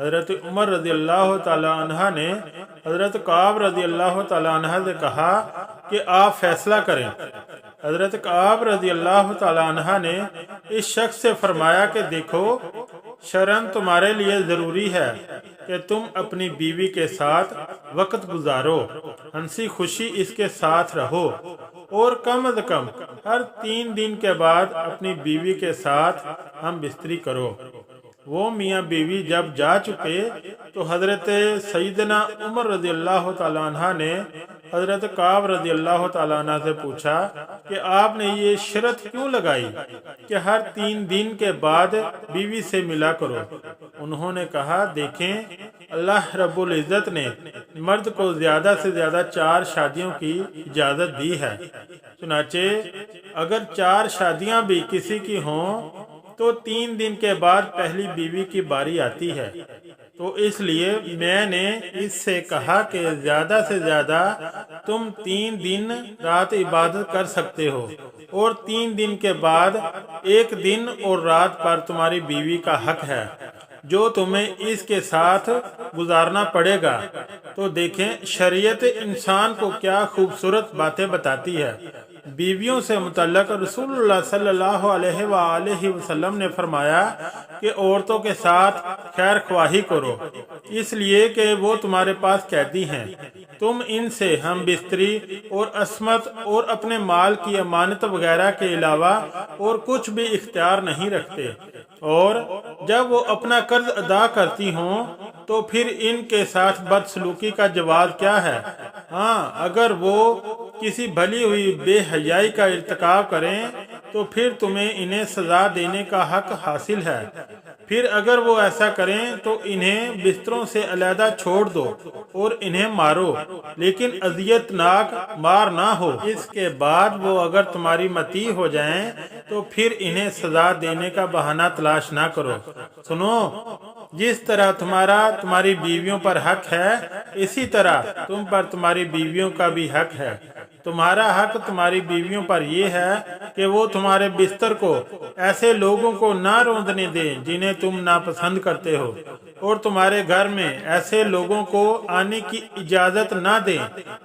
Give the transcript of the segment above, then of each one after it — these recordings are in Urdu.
حضرت عمر رضی اللہ تعالی عنہ نے حضرت کعب رضی اللہ تعالی عنہ سے کہا کہ آپ فیصلہ کریں۔ حضرت کعب رضی اللہ تعالی عنہ نے اس شخص سے فرمایا کہ دیکھو، شرعاً تمہارے لیے ضروری ہے کہ تم اپنی بیوی کے ساتھ وقت گزارو، ہنسی خوشی اس کے ساتھ رہو، اور کم از کم ہر 3 دن کے بعد اپنی بیوی کے ساتھ ہم بستری کرو۔ وہ میاں بیوی جب جا چکے تو حضرت سیدنا عمر رضی اللہ تعالیٰ عنہ نے حضرت کعب رضی اللہ تعالیٰ عنہ سے پوچھا کہ آپ نے یہ شرط کیوں لگائی کہ ہر 3 دن کے بعد بیوی سے ملا کرو؟ انہوں نے کہا، دیکھیں، اللہ رب العزت نے مرد کو زیادہ سے زیادہ 4 شادیوں کی اجازت دی ہے، چنانچہ اگر 4 شادیاں بھی کسی کی ہوں تو 3 دن کے بعد پہلی بیوی کی باری آتی ہے، تو اس لیے میں نے اس سے کہا کہ زیادہ سے زیادہ تم 3 دن رات عبادت کر سکتے ہو، اور 3 دن کے بعد 1 دن اور رات پر تمہاری بیوی کا حق ہے جو تمہیں اس کے ساتھ گزارنا پڑے گا۔ تو دیکھیں شریعت انسان کو کیا خوبصورت باتیں بتاتی ہے۔ بیویوں سے متعلق رسول اللہ صلی اللہ علیہ وآلہ وسلم نے فرمایا کہ عورتوں کے ساتھ خیر خواہی کرو، اس لیے کہ وہ تمہارے پاس قیدی ہیں، تم ان سے ہم بستری اور عصمت اور اپنے مال کی امانت وغیرہ کے علاوہ اور کچھ بھی اختیار نہیں رکھتے، اور جب وہ اپنا قرض ادا کرتی ہوں تو پھر ان کے ساتھ بدسلوکی کا جواز کیا ہے؟ ہاں، اگر وہ کسی بھلی ہوئی بے حیائی کا ارتکاب کریں تو پھر تمہیں انہیں سزا دینے کا حق حاصل ہے، پھر اگر وہ ایسا کریں تو انہیں بستروں سے علیحدہ چھوڑ دو اور انہیں مارو، لیکن اذیت ناک مار نہ ہو۔ اس کے بعد وہ اگر تمہاری مطیع ہو جائیں تو پھر انہیں سزا دینے کا بہانہ تلاش نہ کرو۔ سنو، جس طرح تمہاری بیویوں پر حق ہے، اسی طرح تم پر تمہاری بیویوں کا بھی حق ہے۔ تمہارا حق تمہاری بیویوں پر یہ ہے کہ وہ تمہارے بستر کو ایسے لوگوں کو نہ روندنے دیں جنہیں تم ناپسند کرتے ہو، اور تمہارے گھر میں ایسے لوگوں کو آنے کی اجازت نہ دیں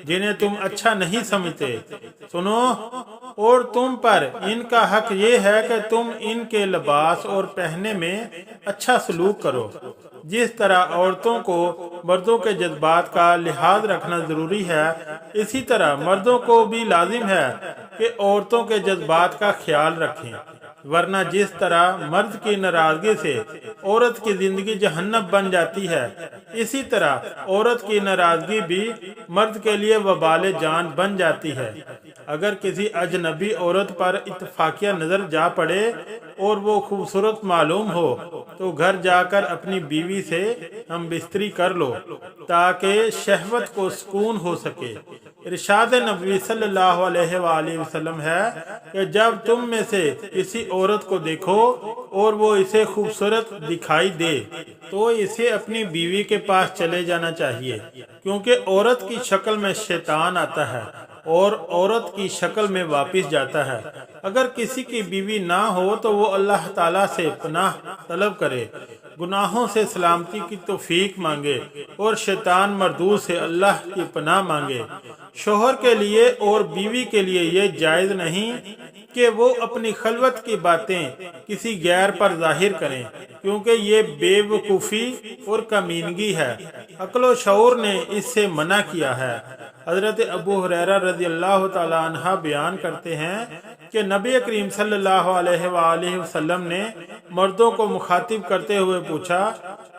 جنہیں تم اچھا نہیں سمجھتے۔ سنو، اور تم پر ان کا حق یہ ہے کہ تم ان کے لباس اور پہننے میں اچھا سلوک کرو۔ جس طرح عورتوں کو مردوں کے جذبات کا لحاظ رکھنا ضروری ہے، اسی طرح مردوں کو بھی لازم ہے کہ عورتوں کے جذبات کا خیال رکھیں، ورنہ جس طرح مرد کی ناراضگی سے عورت کی زندگی جہنم بن جاتی ہے، اسی طرح عورت کی ناراضگی بھی مرد کے لیے وبال جان بن جاتی ہے۔ اگر کسی اجنبی عورت پر اتفاقیہ نظر جا پڑے اور وہ خوبصورت معلوم ہو تو گھر جا کر اپنی بیوی سے ہم بستری کر لو تاکہ شہوت کو سکون ہو سکے۔ ارشاد نبوی صلی اللہ علیہ وآلہ وسلم ہے کہ جب تم میں سے کسی عورت کو دیکھو اور وہ اسے خوبصورت دکھائی دے تو اسے اپنی بیوی کے پاس چلے جانا چاہیے، کیونکہ عورت کی شکل میں شیطان آتا ہے اور عورت کی شکل میں واپس جاتا ہے۔ اگر کسی کی بیوی نہ ہو تو وہ اللہ تعالیٰ سے پناہ طلب کرے، گناہوں سے سلامتی کی توفیق مانگے اور شیطان مردود سے اللہ کی پناہ مانگے۔ شوہر کے لیے اور بیوی کے لیے یہ جائز نہیں کہ وہ اپنی خلوت کی باتیں کسی غیر پر ظاہر کریں، کیونکہ یہ بے وقوفی اور کمینگی ہے۔ عقل و شعور نے اس سے منع کیا ہے۔ حضرت ابو ہریرہ رضی اللہ تعالی عنہ بیان کرتے ہیں کہ نبی کریم صلی اللہ علیہ وآلہ وسلم نے مردوں کو مخاطب کرتے ہوئے پوچھا،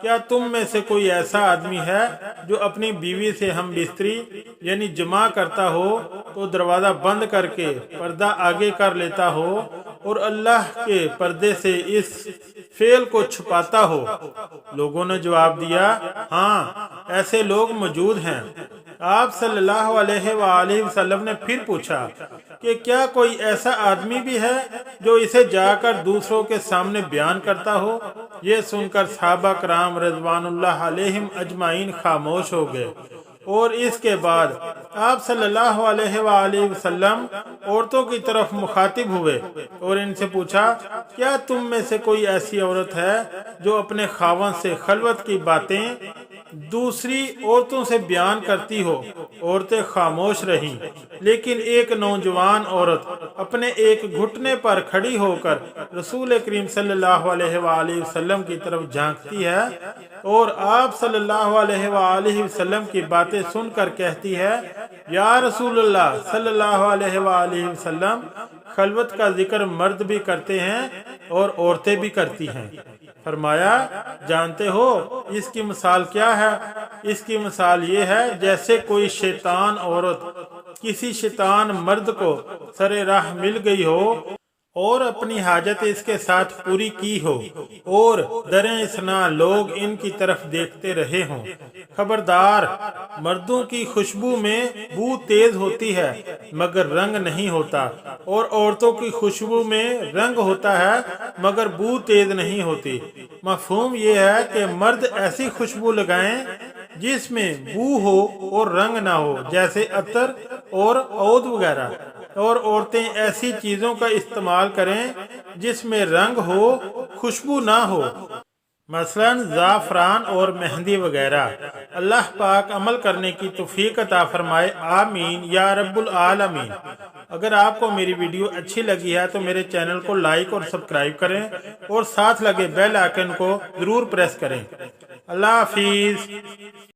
کیا تم میں سے کوئی ایسا آدمی ہے جو اپنی بیوی سے ہم بستری یعنی جماع کرتا ہو تو دروازہ بند کر کے پردہ آگے کر لیتا ہو اور اللہ کے پردے سے اس فعل کو چھپاتا ہو؟ لوگوں نے جواب دیا، ہاں، ایسے لوگ موجود ہیں۔ آپ صلی اللہ علیہ وآلہ وسلم نے پھر پوچھا کہ کیا کوئی ایسا آدمی بھی ہے جو اسے جا کر دوسروں کے سامنے بیان کرتا ہو؟ یہ سن کر صحابہ کرام رضوان اللہ علیہم اجمعین خاموش ہو گئے، اور اس کے بعد آپ صلی اللہ علیہ وآلہ وسلم عورتوں کی طرف مخاطب ہوئے اور ان سے پوچھا کیا تم میں سے کوئی ایسی عورت ہے جو اپنے خاوند سے خلوت کی باتیں دوسری عورتوں سے بیان کرتی ہو؟ عورتیں خاموش رہیں، لیکن ایک نوجوان عورت اپنے ایک گھٹنے پر کھڑی ہو کر رسول کریم صلی اللہ علیہ وآلہ وسلم کی طرف جھانکتی ہے اور آپ صلی اللہ علیہ وآلہ وسلم کی باتیں سن کر کہتی ہے یا رسول اللہ صلی اللہ علیہ وآلہ وسلم، خلوت کا ذکر مرد بھی کرتے ہیں اور عورتیں بھی کرتی ہیں۔ فرمایا جانتے ہو اس کی مثال کیا ہے؟ اس کی مثال یہ ہے جیسے کوئی شیطان عورت کسی شیطان مرد کو سر راہ مل گئی ہو اور اپنی حاجت اس کے ساتھ پوری کی ہو اور دریں اثنا لوگ ان کی طرف دیکھتے رہے ہوں۔ خبردار، مردوں کی خوشبو میں بو تیز ہوتی ہے مگر رنگ نہیں ہوتا، اور عورتوں کی خوشبو میں رنگ ہوتا ہے مگر بو تیز نہیں ہوتی۔ مفہوم یہ ہے کہ مرد ایسی خوشبو لگائیں جس میں بو ہو اور رنگ نہ ہو، جیسے عطر اور عود وغیرہ، اور عورتیں ایسی چیزوں کا استعمال کریں جس میں رنگ ہو، خوشبو نہ ہو، مثلا زعفران اور مہندی وغیرہ۔ اللہ پاک عمل کرنے کی توفیق عطا فرمائے، آمین یا رب العالمین۔ اگر آپ کو میری ویڈیو اچھی لگی ہے تو میرے چینل کو لائک اور سبسکرائب کریں اور ساتھ لگے بیل آئیکن کو ضرور پریس کریں۔ اللہ حافظ۔